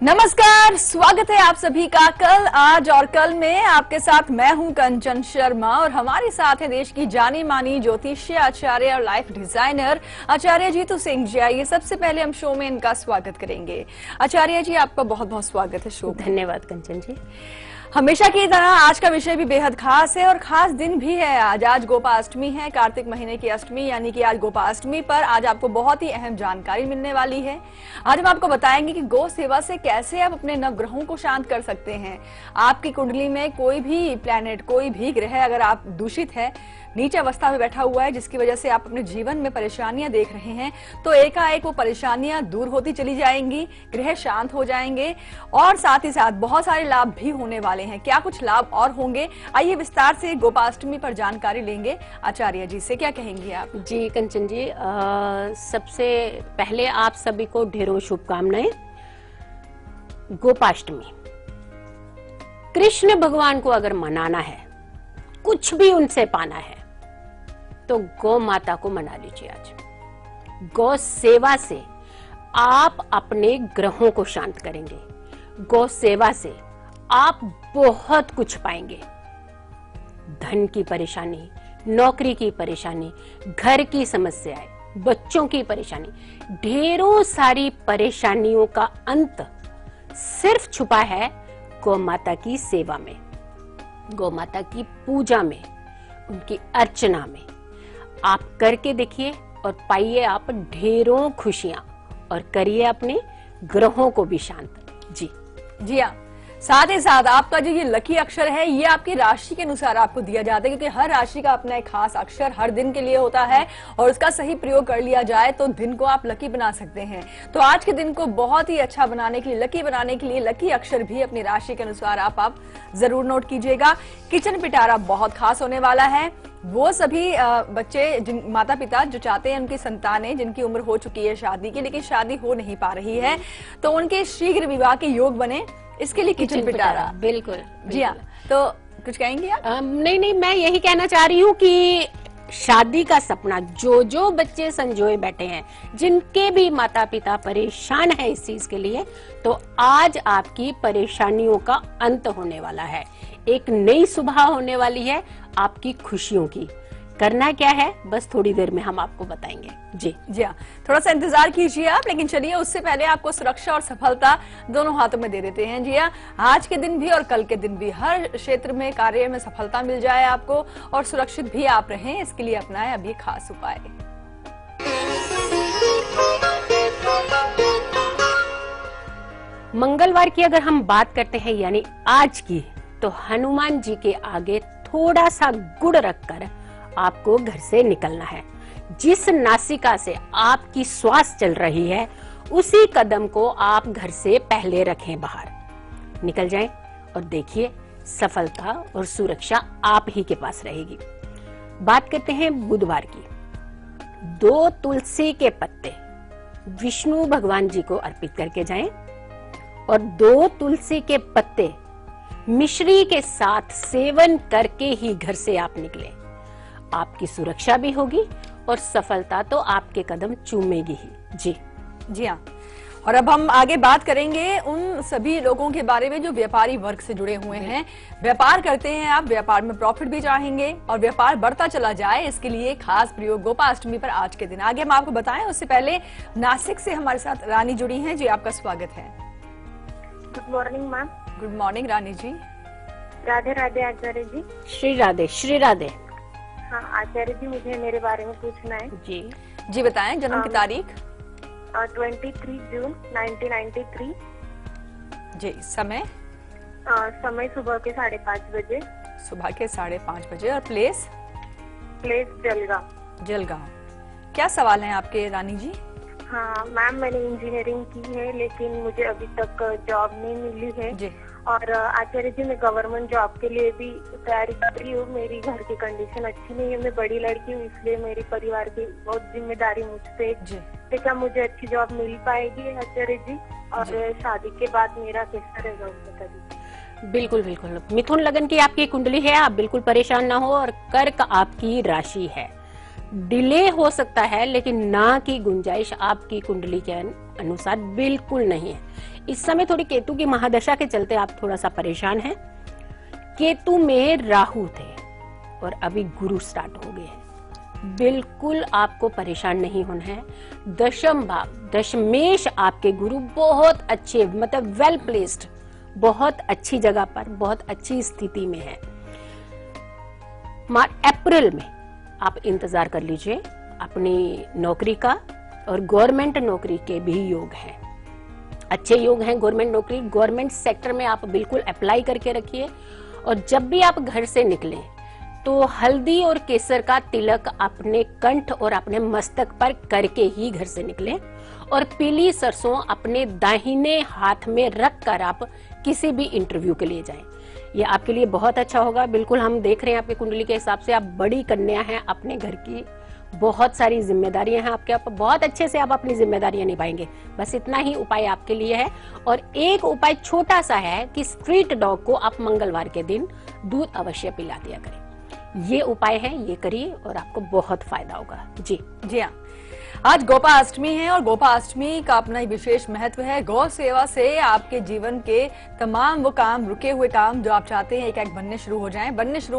नमस्कार, स्वागत है आप सभी का कल, आज और कल में आपके साथ मैं हूं कंचन शर्मा और हमारे साथ है देश की जानी मानी ज्योतिषीय आचार्य और लाइफ डिजाइनर आचार्य जीतू सिंह जी। आइए सबसे पहले हम शो में इनका स्वागत करेंगे। आचार्य जी, आपका बहुत बहुत स्वागत है शो में। धन्यवाद कंचन जी। हमेशा की तरह आज का विषय भी बेहद खास है और खास दिन भी है। आज गोपाष्टमी है, कार्तिक महीने की अष्टमी, यानी कि आज गोपाष्टमी पर आज आपको बहुत ही अहम जानकारी मिलने वाली है। आज हम आपको बताएंगे कि गौ सेवा से कैसे आप अपने नवग्रहों को शांत कर सकते हैं। आपकी कुंडली में कोई भी प्लैनेट, कोई भी ग्रह अगर आप दूषित है, नीचे अवस्था में बैठा हुआ है, जिसकी वजह से आप अपने जीवन में परेशानियां देख रहे हैं, तो एकाएक वो परेशानियां दूर होती चली जाएंगी, ग्रह शांत हो जाएंगे और साथ ही साथ बहुत सारे लाभ भी होने वाले हैं। क्या कुछ लाभ और होंगे, आइए विस्तार से गोपाष्टमी पर जानकारी लेंगे आचार्य जी से। क्या कहेंगे आप? जी कंचन जी, सबसे पहले आप सभी को ढेरों शुभकामनाएं। गोपाष्टमी, कृष्ण भगवान को अगर मनाना है, कुछ भी उनसे पाना है, तो गौ माता को मना लीजिए। आज गौ सेवा से आप अपने ग्रहों को शांत करेंगे। गौ सेवा से आप बहुत कुछ पाएंगे। धन की परेशानी, नौकरी की परेशानी, घर की समस्याएं, बच्चों की परेशानी, ढेरों सारी परेशानियों का अंत सिर्फ छुपा है गौ माता की सेवा में, गौ माता की पूजा में, उनकी अर्चना में। आप करके देखिए और पाइए आप ढेरों खुशियां और करिए अपने ग्रहों को भी शांत। जी हाँ, साथ ही साथ आपका जो ये लकी अक्षर है, ये आपकी राशि के अनुसार आपको दिया जाता है, क्योंकि हर राशि का अपना एक खास अक्षर हर दिन के लिए होता है और उसका सही प्रयोग कर लिया जाए तो दिन को आप लकी बना सकते हैं। तो आज के दिन को बहुत ही अच्छा बनाने के लिए, लकी बनाने के लिए लकी अक्षर भी अपनी राशि के अनुसार आप जरूर नोट कीजिएगा। किचन पिटारा बहुत खास होने वाला है। वो सभी बच्चे, माता पिता जो चाहते हैं उनकी संतानें जिनकी उम्र हो चुकी है शादी की, लेकिन शादी हो नहीं पा रही है, तो उनके शीघ्र विवाह के योग बने, इसके लिए किचन पिटारा। बिल्कुल। जी हाँ, तो कुछ कहेंगे आप? नहीं, मैं यही कहना चाह रही हूँ कि शादी का सपना जो बच्चे संजोए बैठे हैं, जिनके भी माता पिता परेशान है इस चीज के लिए, तो आज आपकी परेशानियों का अंत होने वाला है। एक नई सुबह होने वाली है आपकी खुशियों की। करना क्या है, बस थोड़ी देर में हम आपको बताएंगे। जी हाँ, थोड़ा सा इंतजार कीजिए आप, लेकिन चलिए उससे पहले आपको सुरक्षा और सफलता दोनों हाथों में दे देते हैं। जी हाँ, आज के दिन भी और कल के दिन भी हर क्षेत्र में, कार्य में सफलता मिल जाए आपको और सुरक्षित भी आप रहें, इसके लिए अपनाएं अब ये खास उपाय। मंगलवार की अगर हम बात करते हैं, यानी आज की, तो हनुमान जी के आगे थोड़ा सा गुड़ रखकर आपको घर से निकलना है। जिस नासिका से आपकी श्वास चल रही है, उसी कदम को आप घर से पहले रखें, बाहर निकल जाएं और देखिए सफलता और सुरक्षा आप ही के पास रहेगी। बात करते हैं बुधवार की। 2 तुलसी के पत्ते विष्णु भगवान जी को अर्पित करके जाएं और 2 तुलसी के पत्ते मिश्री के साथ सेवन करके ही घर से आप निकले। आपकी सुरक्षा भी होगी और सफलता तो आपके कदम चूमेगी ही। जी हाँ, और अब हम आगे बात करेंगे उन सभी लोगों के बारे में जो व्यापारी वर्ग से जुड़े हुए हैं। व्यापार करते हैं आप, व्यापार में प्रॉफिट भी चाहेंगे और व्यापार बढ़ता चला जाए, इसके लिए खास प्रयोग गोपाष्टमी पर आज के दिन। आगे हम आपको बताएं, उससे पहले नासिक से हमारे साथ रानी जुड़ी हैं। जी, आपका स्वागत है। Good morning ma'am. Good morning Rani ji. Radhe Radhe Acharya ji. Shri Radhe, Shri Radhe. हाँ आचार्य जी, मुझे मेरे बारे में पूछना है। जी बताएं, जन्म की तारीख? 23 जून 1993। जी, समय? समय सुबह के 5:30 बजे। सुबह के 5:30 बजे। और प्लेस? प्लेस जलगांव। जलगांव। क्या सवाल है आपके रानी जी? हाँ मैम, मैंने इंजीनियरिंग की है, लेकिन मुझे अभी तक जॉब नहीं मिली है जी। और आचार्य जी, मैं गवर्नमेंट जॉब के लिए भी तैयारी कर रही हूँ। मेरी घर की कंडीशन अच्छी नहीं है, मैं बड़ी लड़की हूँ, इसलिए मेरी परिवार की बहुत जिम्मेदारी मुझ पे। तो क्या मुझे अच्छी जॉब मिल पाएगी आचार्य जी? और शादी के बाद मेरा कैसा रहेगा, बता दीजिए। बिल्कुल। मिथुन लगन की आपकी कुंडली है, आप बिल्कुल परेशान ना हो। और कर्क आपकी राशि है। डिले हो सकता है, लेकिन ना की गुंजाइश आपकी कुंडली के अनुसार बिल्कुल नहीं है। इस समय थोड़ी केतु की महादशा के चलते आप थोड़ा सा परेशान हैं। केतु में राहु थे और अभी गुरु स्टार्ट हो गए हैं। बिल्कुल आपको परेशान नहीं होना है। दशम भाव दशमेश आपके गुरु बहुत अच्छे, मतलब वेल प्लेस्ड, बहुत अच्छी जगह पर, बहुत अच्छी स्थिति में है। अप्रैल में आप इंतजार कर लीजिए अपनी नौकरी का, और गवर्नमेंट नौकरी के भी योग हैं, अच्छे योग हैं। गवर्नमेंट नौकरी, गवर्नमेंट सेक्टर में आप बिल्कुल अप्लाई करके रखिए। और जब भी आप घर से निकलें तो हल्दी और केसर का तिलक अपने कंठ और अपने मस्तक पर करके ही घर से निकलें, और पीली सरसों अपने दाहिने हाथ में रख कर आप किसी भी इंटरव्यू के लिए जाएं। ये आपके लिए बहुत अच्छा होगा। बिल्कुल हम देख रहे हैं आपकी कुंडली के हिसाब से आप बड़ी कन्या हैं, अपने घर की बहुत सारी जिम्मेदारियां हैं आपके ऊपर, बहुत अच्छे से आप अपनी जिम्मेदारियां निभाएंगे। बस इतना ही उपाय आपके लिए है। और एक उपाय छोटा सा है कि स्ट्रीट डॉग को आप मंगलवार के दिन दूध अवश्य पिला दिया करें। ये उपाय है, ये करिए और आपको बहुत फायदा होगा। जी हाँ, आज गोपाष्टमी है और गोपाष्टमी का अपना ही विशेष महत्व है। गौ सेवा से आपके जीवन के तमाम वो काम, रुके हुए काम जो आप चाहते हैं, एक एक बनने शुरू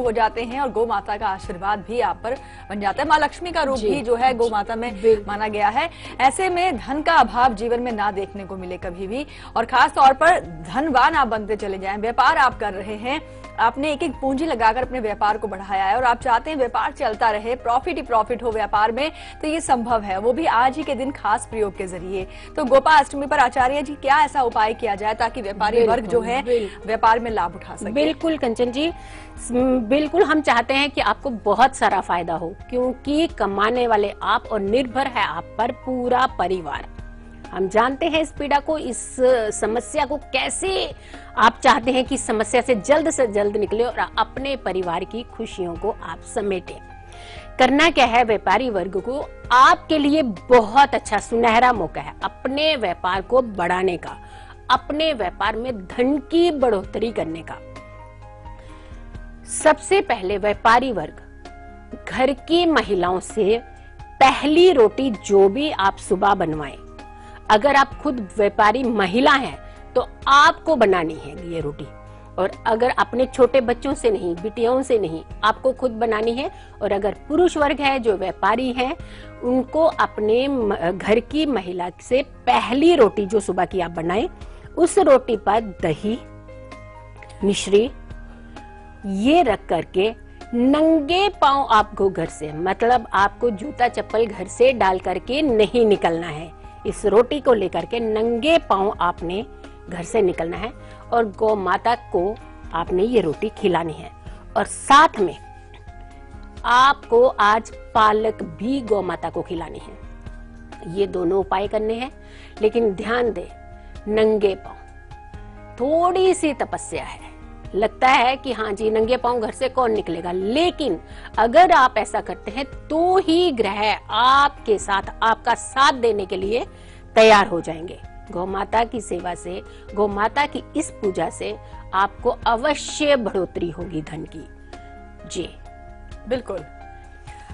हो जाते हैं और गौ माता का आशीर्वाद भी आप पर बन जाता है। माँ लक्ष्मी का रूप भी जो है गौ माता में माना गया है। ऐसे में धन का अभाव जीवन में ना देखने को मिले कभी भी, और खास तौर पर धनवान आप बनते चले जाएं। व्यापार आप कर रहे हैं, आपने एक एक पूंजी लगाकर अपने व्यापार को बढ़ाया है और आप चाहते हैं व्यापार चलता रहे, प्रॉफिट ही प्रॉफिट हो व्यापार में, तो ये संभव है, वो भी आज ही के दिन खास प्रयोग के जरिए। तो गोपाष्टमी पर आचार्य जी क्या ऐसा उपाय किया जाए ताकि व्यापारी वर्ग जो है व्यापार में लाभ उठा सके? बिल्कुल कंचन जी, बिल्कुल हम चाहते हैं कि आपको बहुत सारा फायदा हो, क्योंकि कमाने वाले आप और निर्भर है आप पर पूरा परिवार। हम जानते हैं इस पीड़ा को, इस समस्या को कैसे आप चाहते हैं कि समस्या से जल्द निकले और अपने परिवार की खुशियों को आप समेटें। करना क्या है, व्यापारी वर्ग को आपके लिए बहुत अच्छा सुनहरा मौका है अपने व्यापार को बढ़ाने का, अपने व्यापार में धन की बढ़ोतरी करने का। सबसे पहले व्यापारी वर्ग घर की महिलाओं से पहली रोटी जो भी आप सुबह बनवाएं, अगर आप खुद व्यापारी महिला हैं तो आपको बनानी है ये रोटी, और अगर अपने छोटे बच्चों से नहीं, बिटियाओं से नहीं, आपको खुद बनानी है। और अगर पुरुष वर्ग है जो व्यापारी हैं, उनको अपने घर की महिला से पहली रोटी जो सुबह की आप बनाएं, उस रोटी पर दही, मिश्री ये रख करके नंगे पांव आपको घर से, मतलब आपको जूता चप्पल घर से डाल करके नहीं निकलना है। इस रोटी को लेकर के नंगे पांव आपने घर से निकलना है और गौ माता को आपने ये रोटी खिलानी है। और साथ में आपको आज पालक भी गौ माता को खिलानी है। ये दोनों उपाय करने हैं, लेकिन ध्यान दे, नंगे पांव थोड़ी सी तपस्या है। लगता है कि हाँ जी नंगे पांव घर से कौन निकलेगा, लेकिन अगर आप ऐसा करते हैं तो ही ग्रह आपके साथ, आपका साथ देने के लिए तैयार हो जाएंगे। गौ माता की सेवा से, गौ माता की इस पूजा से आपको अवश्य बढ़ोतरी होगी धन की। जी बिल्कुल।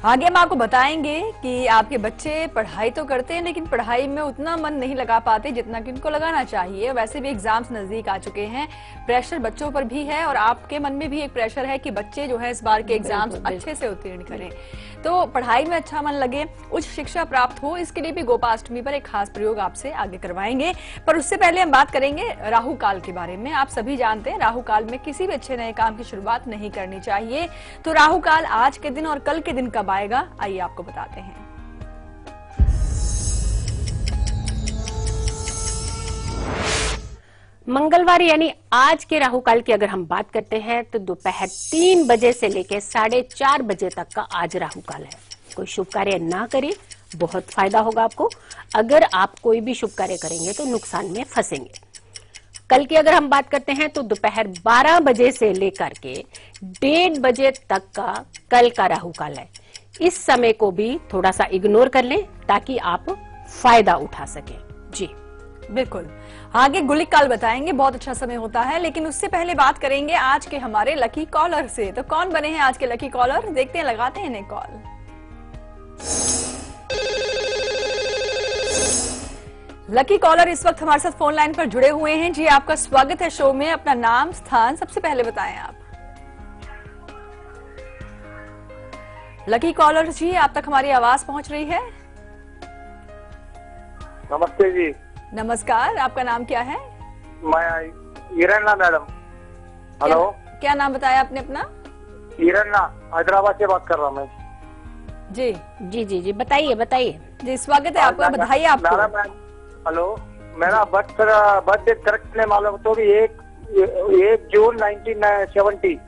आगे हम आपको बताएंगे कि आपके बच्चे पढ़ाई तो करते हैं लेकिन पढ़ाई में उतना मन नहीं लगा पाते जितना कि उनको लगाना चाहिए। वैसे भी एग्जाम्स नजदीक आ चुके हैं, प्रेशर बच्चों पर भी है और आपके मन में भी एक प्रेशर है कि बच्चे जो है इस बार के एग्जाम्स अच्छे से उत्तीर्ण करें, तो पढ़ाई में अच्छा मन लगे, उच्च शिक्षा प्राप्त हो, इसके लिए भी गोपाष्टमी पर एक खास प्रयोग आपसे आगे करवाएंगे। पर उससे पहले हम बात करेंगे राहु काल के बारे में। आप सभी जानते हैं राहु काल में किसी भी अच्छे नए काम की शुरुआत नहीं करनी चाहिए। तो राहु काल आज के दिन और कल के दिन कब आएगा, आइए आपको बताते हैं। मंगलवार यानी आज के राहु काल की अगर हम बात करते हैं तो दोपहर 3 बजे से लेकर 4:30 बजे तक का आज राहु काल है। कोई शुभ कार्य ना करें, बहुत फायदा होगा आपको। अगर आप कोई भी शुभ कार्य करेंगे तो नुकसान में फंसेंगे। कल की अगर हम बात करते हैं तो दोपहर 12 बजे से लेकर के 1:30 बजे तक का कल का राहु काल है। इस समय को भी थोड़ा सा इग्नोर कर लें ताकि आप फायदा उठा सकें। जी बिल्कुल, आगे गुलिक काल बताएंगे, बहुत अच्छा समय होता है। लेकिन उससे पहले बात करेंगे आज के हमारे लकी कॉलर से। तो कौन बने हैं आज के लकी कॉलर, देखते हैं, लगाते हैं इन्हें कॉल। लकी कॉलर इस वक्त हमारे साथ फोन लाइन पर जुड़े हुए हैं। जी आपका स्वागत है शो में। अपना नाम स्थान सबसे पहले बताएं आप। लकी कॉलर जी, आप तक हमारी आवाज पहुंच रही है? नमस्ते जी। नमस्कार, आपका नाम क्या है? मैं हिरण्णा मैडम। हेलो, क्या नाम बताया आपने अपना? हिरण्णा, हैदराबाद से बात कर रहा हूँ मैं। जी जी जी जी, बताइए बताइए। जी स्वागत है आपका, बधाई आपको। हेलो, मेरा बर्थडे करेक्ट नहीं मालूम, तो भी एक जून 1970।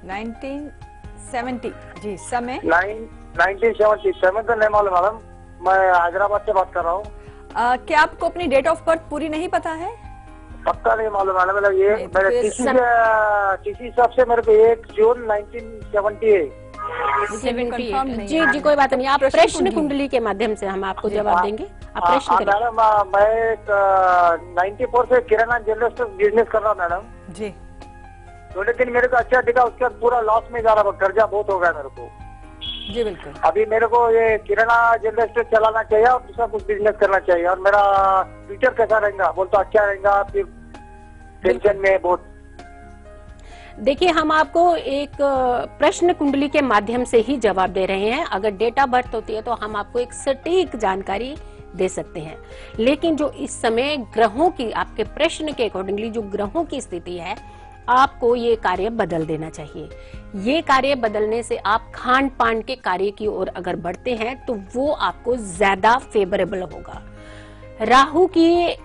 1970 जी, समय 1977 तो नहीं मालूम मैडम, मैं हैदराबाद से बात कर रहा हूँ। क्या आपको अपनी डेट ऑफ बर्थ पूरी नहीं पता है? पक्का नहीं मालूम मैडम, मतलब ये मेरे किसी हिसाब से मेरे को 1 जून 1970 है। जी जी, कोई बात नहीं। आप प्रश्न कुंडली के माध्यम से हम आपको जवाब देंगे। आप प्रश्न करें। मैडम, मैं 94 से किराना जनरल स्टोर बिजनेस कर रहा हूँ मैडम जी। थोड़े दिन मेरे को अच्छा दिखा, उसके बाद पूरा लॉस में जा रहा, कर्जा बहुत हो गया मेरे को। जी बिल्कुल। अभी मेरे को ये किराना जनरल स्टोर चलाना चाहिए और दूसरा कुछ बिजनेस करना चाहिए, और मेरा फ्यूचर कैसा रहेगा बोल तो अच्छा रहेगा, फिर टेंशन में बहुत। देखिए, हम आपको एक प्रश्न कुंडली के माध्यम से ही जवाब दे रहे हैं। अगर डेट ऑफ बर्थ होती है तो हम आपको एक सटीक जानकारी दे सकते हैं, लेकिन जो इस समय ग्रहों की, आपके प्रश्न के अकॉर्डिंगली जो ग्रहों की स्थिति है, आपको ये कार्य बदल देना चाहिए। ये कार्य बदलने से आप खान पान के कार्य की ओर अगर बढ़ते हैं तो वो आपको ज्यादा फेवरेबल होगा। राहु की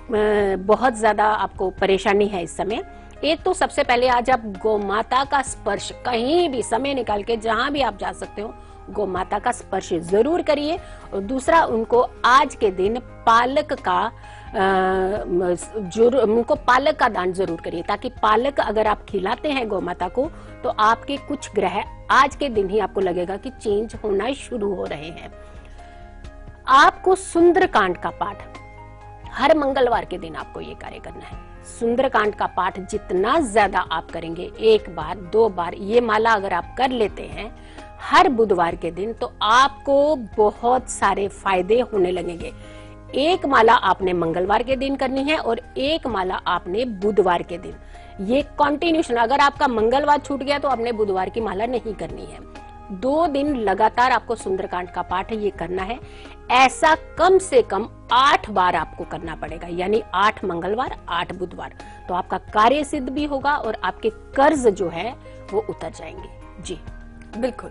बहुत ज्यादा आपको परेशानी है इस समय। एक तो सबसे पहले आज आप गौ माता का स्पर्श, कहीं भी समय निकाल के जहां भी आप जा सकते हो, गौ माता का स्पर्श जरूर करिए। और दूसरा, उनको आज के दिन पालक का उनको पालक का दान जरूर करिए, ताकि पालक अगर आप खिलाते हैं गौ माता को तो आपके कुछ ग्रह आज के दिन ही आपको लगेगा कि चेंज होना शुरू हो रहे हैं। आपको सुंदरकांड का पाठ हर मंगलवार के दिन आपको ये कार्य करना है। सुंदरकांड का पाठ जितना ज्यादा आप करेंगे, 1 बार 2 बार, ये माला अगर आप कर लेते हैं हर बुधवार के दिन, तो आपको बहुत सारे फायदे होने लगेंगे। एक माला आपने मंगलवार के दिन करनी है और एक माला आपने बुधवार के दिन। ये कॉन्टिन्यूशन, अगर आपका मंगलवार छूट गया तो आपने बुधवार की माला नहीं करनी है। 2 दिन लगातार आपको सुंदरकांड का पाठ ये करना है। ऐसा कम से कम 8 बार आपको करना पड़ेगा, यानी 8 मंगलवार 8 बुधवार। तो आपका कार्य सिद्ध भी होगा और आपके कर्ज जो है वो उतर जाएंगे। जी बिल्कुल।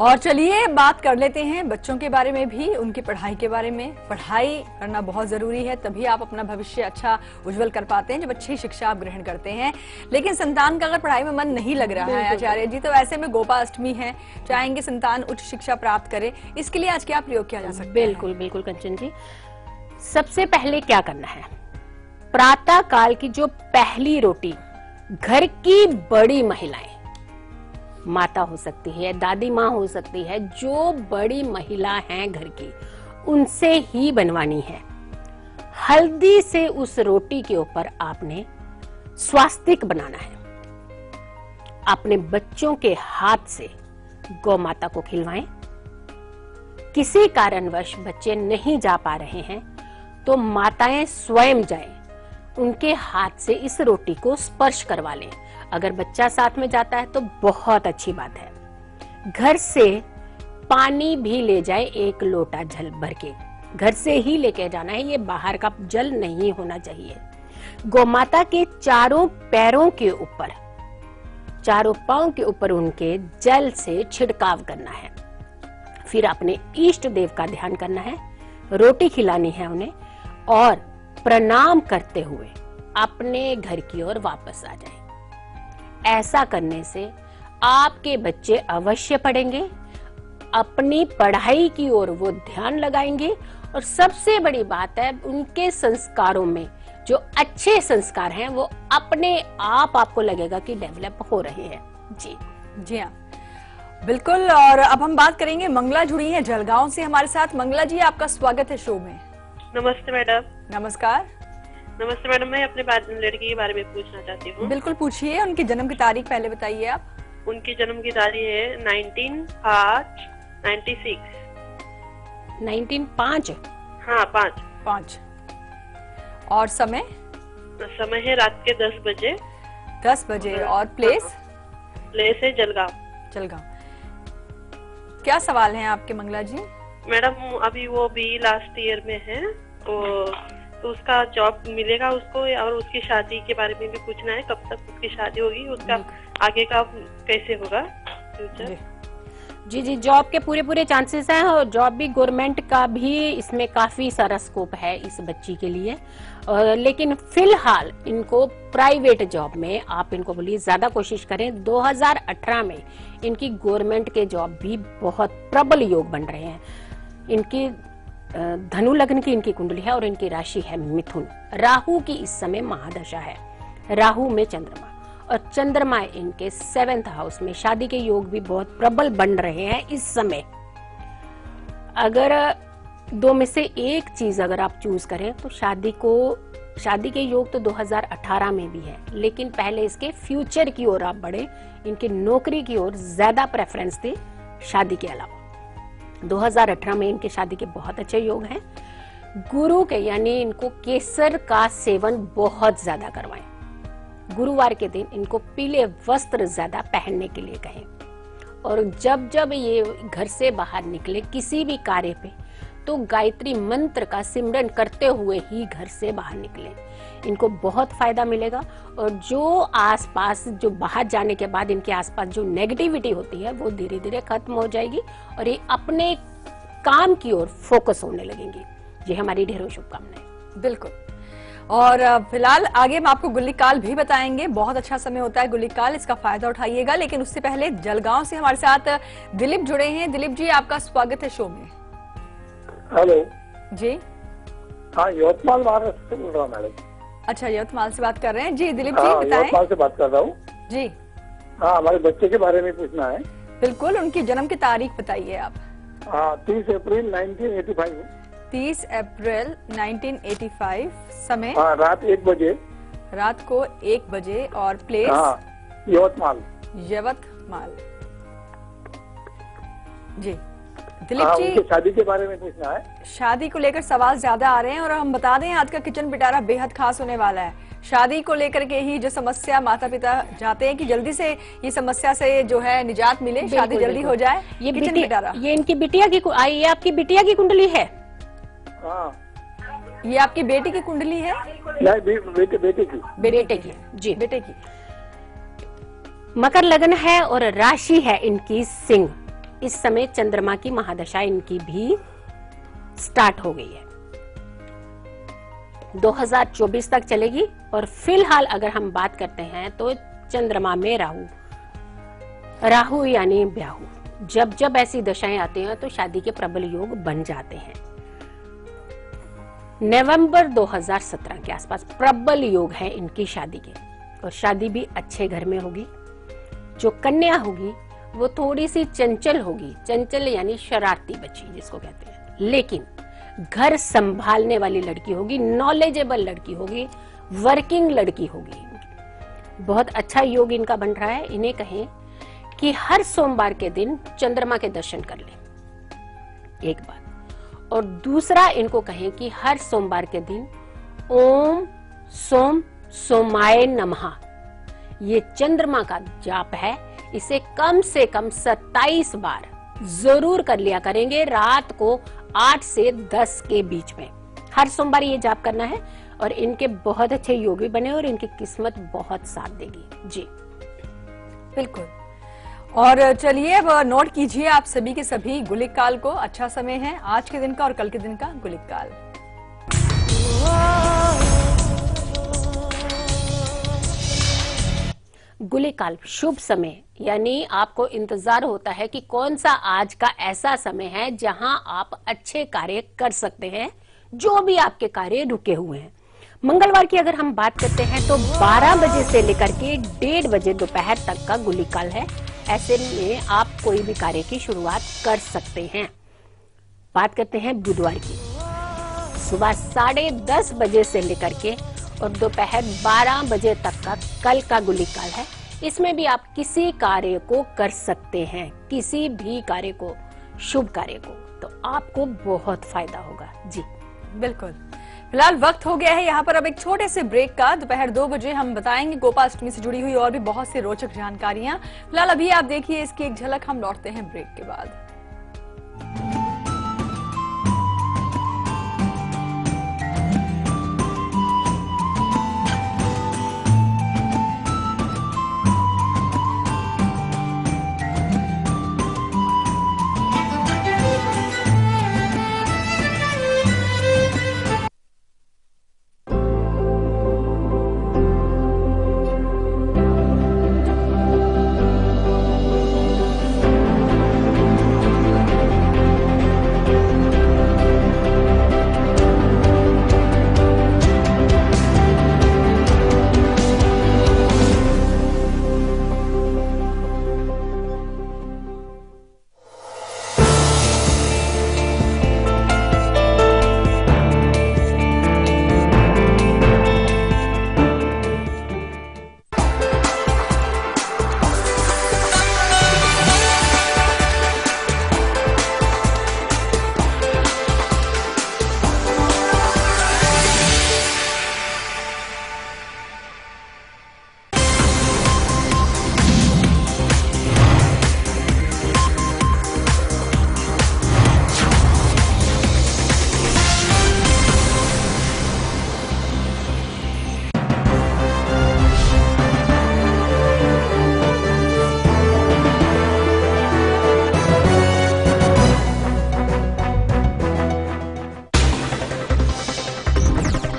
और चलिए बात कर लेते हैं बच्चों के बारे में भी, उनकी पढ़ाई के बारे में। पढ़ाई करना बहुत जरूरी है, तभी आप अपना भविष्य अच्छा उज्जवल कर पाते हैं जब अच्छी शिक्षा आप ग्रहण करते हैं। लेकिन संतान का अगर पढ़ाई में मन नहीं लग रहा है आचार्य जी, तो ऐसे में गोपाष्टमी है, चाहेंगे संतान उच्च शिक्षा प्राप्त करे, इसके लिए आज क्या प्रयोग किया जा सकता है? बिल्कुल बिल्कुल कंचन जी, सबसे पहले क्या करना है, प्रातः काल की जो पहली रोटी, घर की बड़ी महिलाएं, माता हो सकती है, दादी माँ हो सकती है, जो बड़ी महिला हैं घर की, उनसे ही बनवानी है। हल्दी से उस रोटी के ऊपर आपने स्वास्तिक बनाना है। अपने बच्चों के हाथ से गौ माता को खिलवाएं। किसी कारणवश बच्चे नहीं जा पा रहे हैं तो माताएं स्वयं जाएं, उनके हाथ से इस रोटी को स्पर्श करवा लें। अगर बच्चा साथ में जाता है तो बहुत अच्छी बात है। घर से पानी भी ले जाए, 1 लोटा जल भर के घर से ही लेके जाना है, ये बाहर का जल नहीं होना चाहिए। गौमाता के चारों पैरों के ऊपर, चारों पांव के ऊपर उनके जल से छिड़काव करना है। फिर अपने इष्ट देव का ध्यान करना है, रोटी खिलानी है उन्हें और प्रणाम करते हुए अपने घर की ओर वापस आ जाएं। ऐसा करने से आपके बच्चे अवश्य पढ़ेंगे, अपनी पढ़ाई की ओर वो ध्यान लगाएंगे और सबसे बड़ी बात है, उनके संस्कारों में जो अच्छे संस्कार हैं वो अपने आप आपको लगेगा कि डेवलप हो रहे हैं। जी जी हाँ, बिल्कुल। और अब हम बात करेंगे, मंगला जुड़ी है जलगांव से हमारे साथ। मंगला जी, आपका स्वागत है शो में। नमस्ते मैडम। नमस्कार। नमस्ते मैडम, मैं अपने लड़की के बारे में पूछना चाहती हूँ। बिल्कुल पूछिए, उनकी जन्म की तारीख पहले बताइए आप। उनकी जन्म की तारीख है 19/8/96। 19:05। हाँ 5। 5 और समय समय है रात के 10 बजे। 10 बजे और प्लेस प्लेस है जलगांव। जलगांव। क्या सवाल है आपके मंगला जी? मैडम अभी वो भी लास्ट ईयर में है तो उसका जॉब मिलेगा उसको, और उसकी शादी के बारे में भी पूछना है, कब तक उसकी शादी होगी, उसका आगे का कैसे होगा फ्यूचर। जी, जॉब के पूरे चांसेस हैं और जॉब भी गवर्नमेंट का भी इसमें काफी सारा स्कोप है इस बच्ची के लिए। लेकिन फिलहाल इनको प्राइवेट जॉब में आप इनको बोलिए ज्यादा कोशिश करें। 2018 में इनकी गवर्नमेंट के जॉब भी बहुत प्रबल योग बन रहे हैं। इनकी धनु लग्न की इनकी कुंडली है और इनकी राशि है मिथुन। राहु की इस समय महादशा है, राहु में चंद्रमा, और चंद्रमा इनके 7th हाउस में। शादी के योग भी बहुत प्रबल बन रहे हैं इस समय। अगर दो में से एक चीज अगर आप चूज करें तो शादी के योग तो 2018 में भी है, लेकिन पहले इसके फ्यूचर की ओर आप बढ़े, इनकी नौकरी की ओर ज्यादा प्रेफरेंस दे शादी के अलावा। 2018 में इनके शादी के बहुत अच्छे योग हैं। गुरु के यानी इनको केसर का सेवन बहुत ज्यादा करवाएं। गुरुवार के दिन इनको पीले वस्त्र ज्यादा पहनने के लिए कहें, और जब जब ये घर से बाहर निकले किसी भी कार्य पे तो गायत्री मंत्र का सिमरन करते हुए ही घर से बाहर निकले। इनको बहुत फायदा मिलेगा, और जो आसपास जो बाहर जाने के बाद इनके आसपास जो नेगेटिविटी होती है वो धीरे धीरे खत्म हो जाएगी और ये अपने काम की ओर फोकस होने लगेंगी। ये हमारी ढेरों शुभकामनाएं। बिल्कुल। और फिलहाल आगे हम आपको गुल्ली काल भी बताएंगे। बहुत अच्छा समय होता है गुल्ली काल, इसका फायदा उठाइएगा। लेकिन उससे पहले जलगांव से हमारे साथ दिलीप जुड़े हैं। दिलीप जी, आपका स्वागत है शो में। हेलो जी। हाँ, यवतमाल महाराष्ट्र से बोल रहा हूँ मैडम। अच्छा, यवतमाल से बात कर रहे हैं जी। दिलीप जी हाँ, बताएं। यवतमाल से बात कर रहा हूँ जी। हाँ, हमारे बच्चे के बारे में पूछना है। बिल्कुल, उनकी जन्म की तारीख बताइए आप। हाँ, 30 अप्रैल 1985। 30 अप्रैल 1985। समय हाँ, रात 1 बजे। रात को 1 बजे और प्लेस हाँ, यवतमाल। यवतमाल। जी दिलीप हाँ, जी, उनकी शादी के बारे में पूछना है। शादी को लेकर सवाल ज्यादा आ रहे हैं, और हम बता दें आज का किचन पिटारा बेहद खास होने वाला है। शादी को लेकर के ही जो समस्या, माता पिता चाहते हैं कि जल्दी से ये समस्या से जो है निजात मिले, शादी जल्दी हो जाए। ये किचन पिटारा, ये इनकी बिटिया की ये आपकी बिटिया की कुंडली है। हाँ, ये आपकी बेटी की कुंडली है? नहीं, बेटे की। बेटे की जी, बेटे की। मकर लग्न है और राशि है इनकी सिंह। इस समय चंद्रमा की महादशा इनकी भी स्टार्ट हो गई है, 2024 तक चलेगी। और फिलहाल अगर हम बात करते हैं तो चंद्रमा में राहु यानी ब्याहु। जब जब ऐसी दशाएं आती हैं तो शादी के प्रबल योग बन जाते हैं। नवंबर 2017 के आसपास प्रबल योग है इनकी शादी के, और शादी भी अच्छे घर में होगी। जो कन्या होगी वो थोड़ी सी चंचल होगी, चंचल यानी शरारती बच्ची जिसको कहते हैं, लेकिन घर संभालने वाली लड़की होगी, नॉलेजेबल लड़की होगी, वर्किंग लड़की होगी। बहुत अच्छा योग इनका बन रहा है। इन्हें कहें कि हर सोमवार के दिन चंद्रमा के दर्शन कर लें, एक बात। और दूसरा इनको कहें कि हर सोमवार के दिन ओम सोम सोमाय नमः, ये चंद्रमा का जाप है, इसे कम से कम 27 बार जरूर कर लिया करेंगे रात को 8 से 10 के बीच में। हर सोमवार ये जाप करना है, और इनके बहुत अच्छे योग भी बने और इनकी किस्मत बहुत साथ देगी जी। बिल्कुल। और चलिए अब नोट कीजिए आप सभी के सभी गुलिक काल को। अच्छा समय है आज के दिन का और कल के दिन का गुलिक काल। गुलिक काल शुभ समय, यानी आपको इंतजार होता है कि कौन सा आज का ऐसा समय है जहां आप अच्छे कार्य कर सकते हैं, जो भी आपके कार्य रुके हुए हैं। मंगलवार की अगर हम बात करते हैं तो 12 बजे से लेकर के 1:30 बजे दोपहर तक का गुलिक काल है। ऐसे में आप कोई भी कार्य की शुरुआत कर सकते हैं। बात करते हैं बुधवार की, सुबह 10:30 बजे से लेकर के और दोपहर 12 बजे तक का कल का गुलिक काल है। इसमें भी आप किसी कार्य को कर सकते हैं, किसी भी कार्य को, शुभ कार्य को। तो आपको बहुत फायदा होगा। जी बिल्कुल। फिलहाल वक्त हो गया है यहाँ पर अब एक छोटे से ब्रेक का। दोपहर 2 बजे हम बताएंगे गोपाष्टमी से जुड़ी हुई और भी बहुत सी रोचक जानकारियां। फिलहाल अभी आप देखिए इसकी एक झलक, हम लौटते हैं ब्रेक के बाद।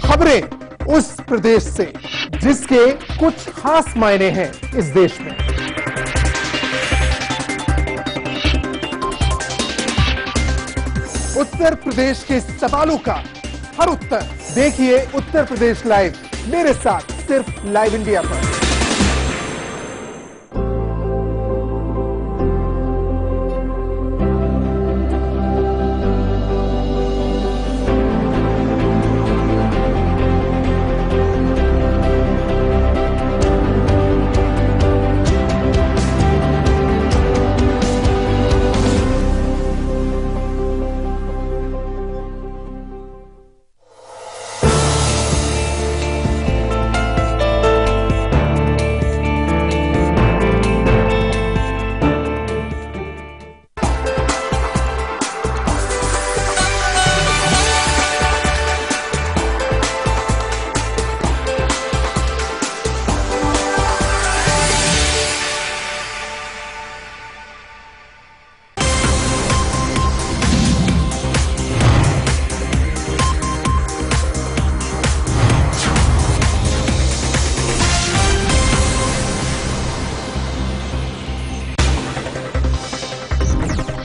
खबरें उस प्रदेश से जिसके कुछ खास मायने हैं इस देश में। उत्तर प्रदेश के सवालों का हर उत्तर देखिए उत्तर प्रदेश लाइव मेरे साथ सिर्फ लाइव इंडिया पर।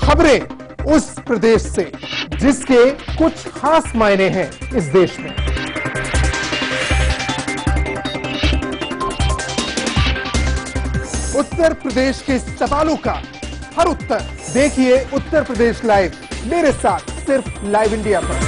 खबरें उस प्रदेश से जिसके कुछ खास मायने हैं इस देश में। उत्तर प्रदेश के सवालों का हर उत्तर देखिए उत्तर प्रदेश लाइव मेरे साथ सिर्फ लाइव इंडिया पर।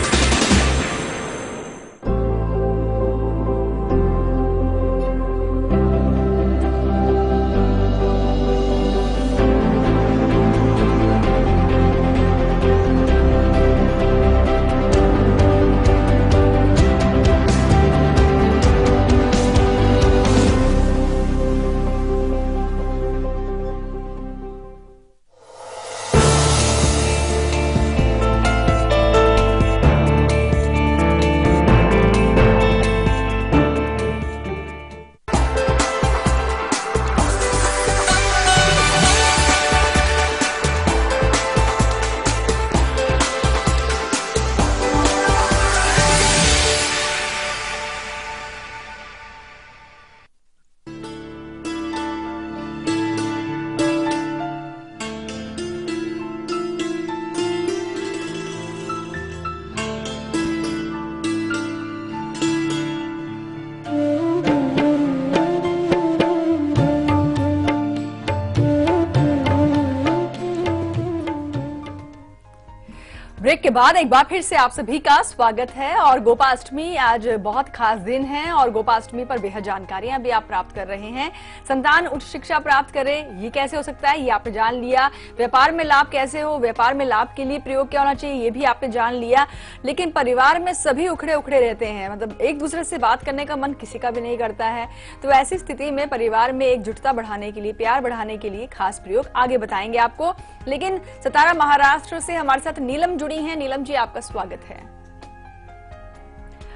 ब्रेक के बाद एक बार फिर से आप सभी का स्वागत है। और गोपाष्टमी आज बहुत खास दिन है और गोपाष्टमी पर बेहद जानकारियां भी आप प्राप्त कर रहे हैं। संतान उच्च शिक्षा प्राप्त करे, ये कैसे हो सकता है, ये आपने जान लिया। व्यापार में लाभ कैसे हो, व्यापार में लाभ के लिए प्रयोग क्या होना चाहिए, ये भी आपने जान लिया। लेकिन परिवार में सभी उखड़े उखड़े रहते हैं, मतलब एक दूसरे से बात करने का मन किसी का भी नहीं करता है। तो ऐसी स्थिति में परिवार में एकजुटता बढ़ाने के लिए, प्यार बढ़ाने के लिए खास प्रयोग आगे बताएंगे आपको। लेकिन सतारा महाराष्ट्र से हमारे साथ नीलम जुड़ी हैं। नीलम जी, आपका स्वागत है।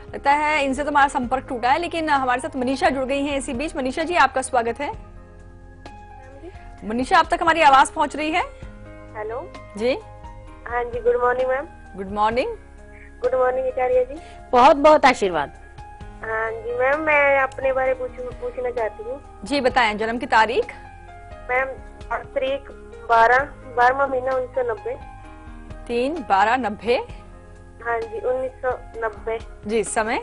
लगता है इनसे तो हमारा संपर्क टूटा है, लेकिन हमारे साथ मनीषा जुड़ गई हैं इसी बीच। मनीषा जी, आपका स्वागत है। मनीषा, आप तक हमारी आवाज पहुंच रही है? हेलो जी। हाँ जी, good morning ma'am. Good morning. Good morning Acharya ji. बहुत बहुत आशीर्वाद। हाँ जी मैम, मैं अपने बारे पूछना चाहती हूँ। जी बताएं, जन्म की तारीख? मैम तारीख 12वां महीना 1990। 3/12/90। हाँ जी, 1990। जी। समय?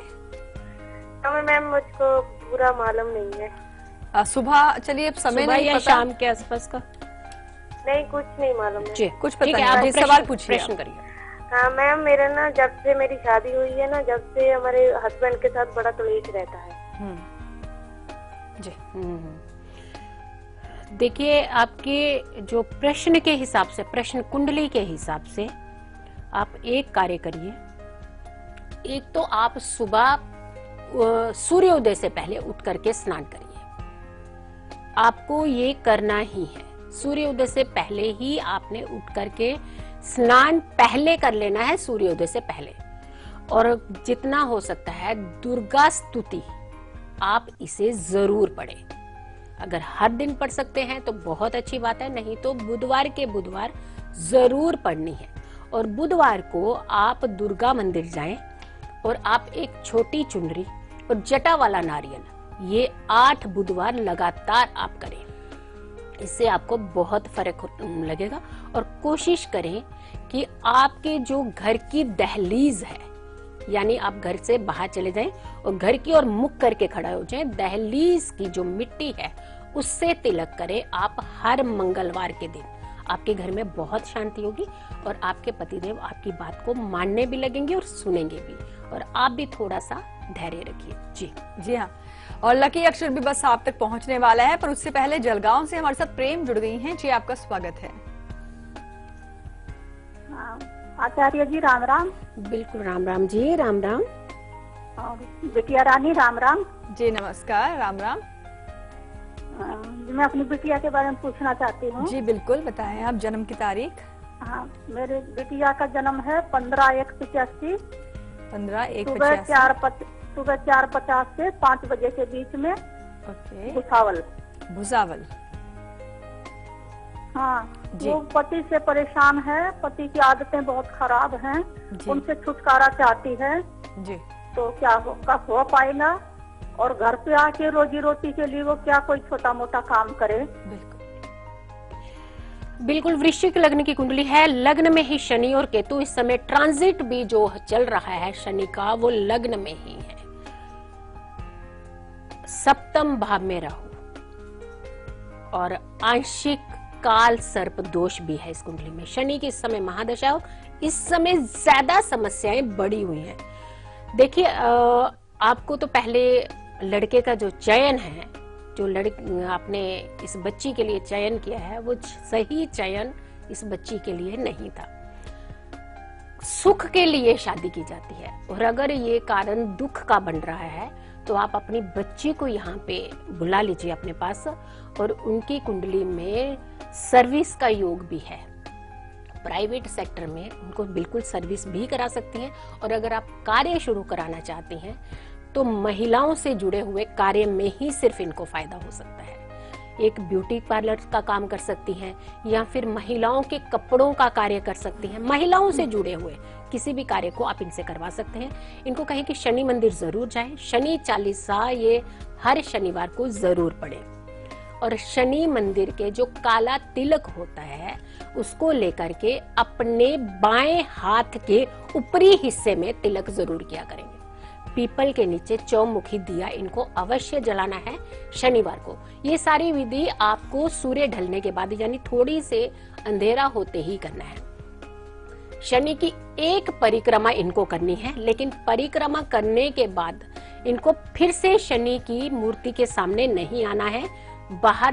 समय मैम मुझको पूरा मालूम नहीं है। सुबह, चलिए समय सुबह नहीं या पता। शाम के आसपास का? नहीं, कुछ नहीं मालूम है। जी, कुछ पता ठीक है, नहीं। आप जी, प्रश्न- सवाल पूछिए। प्रश्न करिए। हाँ मैम, मेरा ना जब से मेरी शादी हुई है ना, जब से हमारे हस्बैंड के साथ बड़ा क्लेश रहता है। जी। देखिए, आपके जो प्रश्न के हिसाब से, प्रश्न कुंडली के हिसाब से आप एक कार्य करिए। एक तो आप सुबह सूर्योदय से पहले उठ करके स्नान करिए। आपको ये करना ही है। सूर्योदय से पहले ही आपने उठ करके स्नान पहले कर लेना है, सूर्योदय से पहले। और जितना हो सकता है दुर्गा स्तुति आप इसे जरूर पढ़ें। अगर हर दिन पढ़ सकते हैं तो बहुत अच्छी बात है, नहीं तो बुधवार के बुधवार जरूर पढ़नी है। और बुधवार को आप दुर्गा मंदिर जाएं और आप एक छोटी चुनरी और जटा वाला नारियल, ये 8 बुधवार लगातार आप करें। इससे आपको बहुत फर्क लगेगा। और कोशिश करें कि आपके जो घर की दहलीज है, यानी आप घर से बाहर चले जाएं और घर की ओर मुख करके खड़ा हो जाएं, दहलीज की जो मिट्टी है उससे तिलक करें आप हर मंगलवार के दिन। आपके घर में बहुत शांति होगी और आपके पतिदेव आपकी बात को मानने भी लगेंगे और सुनेंगे भी। और आप भी थोड़ा सा धैर्य रखिए। जी जी हाँ। और लकी अक्षर भी बस आप तक पहुंचने वाला है, पर उससे पहले जलगांव से हमारे साथ प्रेम जुड़ गई हैं। जी, आपका स्वागत है। आचार्य जी, राम राम। बिल्कुल, राम राम जी। राम राम। और बिटिया रानी, राम राम। जी नमस्कार। राम राम। मैं अपनी बिटिया के बारे में पूछना चाहती हूँ। जी बिल्कुल, बताएं आप जन्म की तारीख। हाँ, मेरे बिटिया का जन्म है 15/1/85। 15/1/85। सुबह 4:50 से 5 बजे के बीच में। ओके। भुसावल। हाँ, वो पति से परेशान है, पति की आदतें बहुत खराब हैं, उनसे छुटकारा चाहती है। जी। तो क्या हो पाएगा? और घर पे आके रोजी रोटी के लिए वो क्या कोई छोटा मोटा काम करे? बिल्कुल, वृश्चिक लग्न की कुंडली है। लग्न में ही शनि और केतु, इस समय ट्रांजिट भी जो चल रहा है शनि का, वो लग्न में ही है। सप्तम भाव में राहु और आंशिक काल सर्प दोष भी है इस कुंडली में। शनि की इस समय महादशा, इस समय ज्यादा समस्याएं बढ़ी हुई हैं। देखिए, आपको तो पहले लड़के का जो चयन है, जो आपने इस बच्ची के लिए चयन किया है, वो सही चयन इस बच्ची के लिए नहीं था। सुख के लिए शादी की जाती है और अगर ये कारण दुख का बन रहा है तो आप अपनी बच्ची को यहाँ पे बुला लीजिए अपने पास। और उनकी कुंडली में सर्विस का योग भी है। प्राइवेट सेक्टर में उनको बिल्कुल सर्विस भी करा सकती हैं। और अगर आप कार्य शुरू कराना चाहती हैं तो महिलाओं से जुड़े हुए कार्य में ही सिर्फ इनको फायदा हो सकता है। एक ब्यूटी पार्लर का काम कर सकती हैं या फिर महिलाओं के कपड़ों का कार्य कर सकती हैं। महिलाओं से जुड़े हुए किसी भी कार्य को आप इनसे करवा सकते हैं। इनको कहें कि शनि मंदिर जरूर जाएं, शनि चालीसा ये हर शनिवार को जरूर पढ़ें। और शनि मंदिर के जो काला तिलक होता है उसको लेकर के अपने बाएं हाथ के ऊपरी हिस्से में तिलक जरूर किया करेंगे। पीपल के नीचे चौमुखी दिया इनको अवश्य जलाना है शनिवार को। ये सारी विधि आपको सूर्य ढलने के बाद, यानी थोड़ी से अंधेरा होते ही करना है। शनि की एक परिक्रमा इनको करनी है, लेकिन परिक्रमा करने के बाद इनको फिर से शनि की मूर्ति के सामने नहीं आना है, बाहर